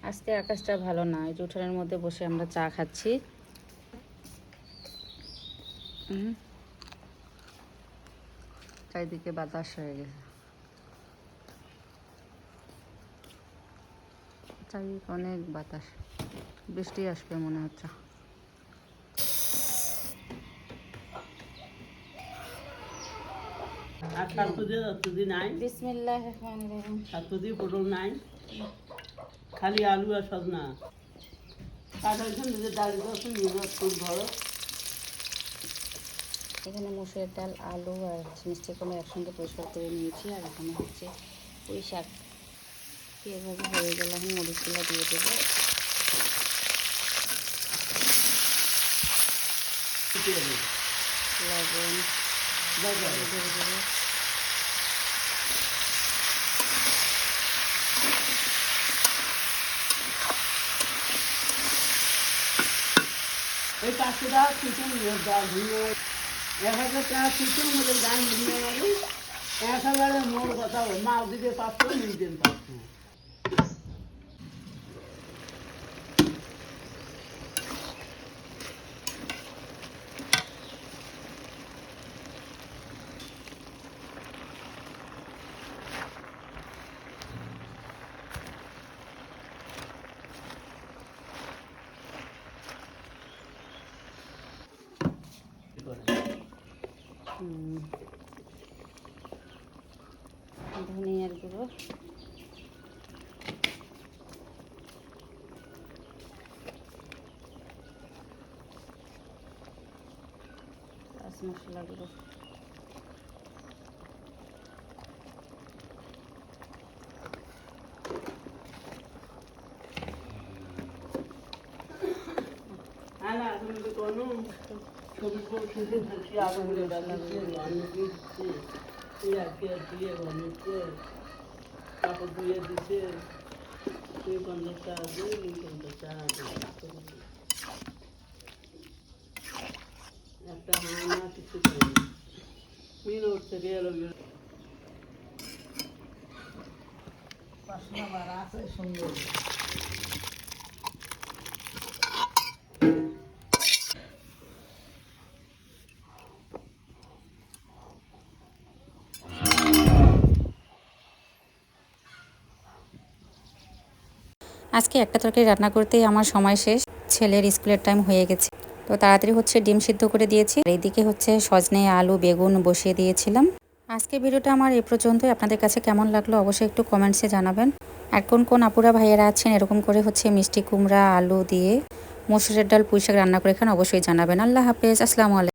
আজকে আকাশটা ভালো না, এই যে উঠানের মধ্যে বসে আমরা চা খাচ্ছি। চারিদিকে বাতাস হয়ে গেছে, চারিদিকে অনেক বাতাস, বৃষ্টি আসবে মনে হচ্ছে। আর শাকসবজি নাই, বিসমিল্লাহির রহমানির রহিম। শাকসবজি পটল নাই, খালি আলু আর সজনা। এখানে মুসুরের ডাল, আলু আর মিষ্টি কুমড়া একসঙ্গে পরিষ্কার করে নিয়েছি। আর এখানে হচ্ছে পুঁই শাক। এভাবে হয়ে গেলে আমি মরিচগুলো দিয়ে দেবো। লবণ ধরে দেবো। ওই 500 টাকা চিকেন ডাল ধুয়ে 1000 টাকা চিকেন মধ্যে দাম ধুয়ে গেলে 1000 মোর কথা মাছ দিতে 500 নিতেন 500। ধনিয়ার গুঁড়ো, মশলা গুঁড়ো, কাপড় ধুয়ে দিচ্ছে 50 টাকা দিয়ে 50 টাকা একটা হানা কিছু মিন উঠছে গেল পাশনা বাড়া আছে সুন্দর। আজকে একটা তরকারি রান্না করতেই আমার সময় শেষ। ছেলের স্কুলের টাইম হয়ে গেছে, তো তাড়াতাড়ি হচ্ছে ডিম সিদ্ধ করে দিয়েছি। এইদিকে হচ্ছে সজনে, আলু, বেগুন বসিয়ে দিয়েছিলাম। আজকে ভিডিওটা আমার এ পর্যন্তই। আপনাদের কাছে কেমন লাগলো অবশ্যই একটু কমেন্টসে জানাবেন। আর কোন কোন আপুরা ভাইয়েরা আছেন এরকম করে হচ্ছে মিষ্টি কুমড়া, আলু দিয়ে মসুরের ডাল, পুঁই শাক রান্না করে খান অবশ্যই জানাবেন। আল্লাহ হাফেজ, আসসালামু আলাইকুম।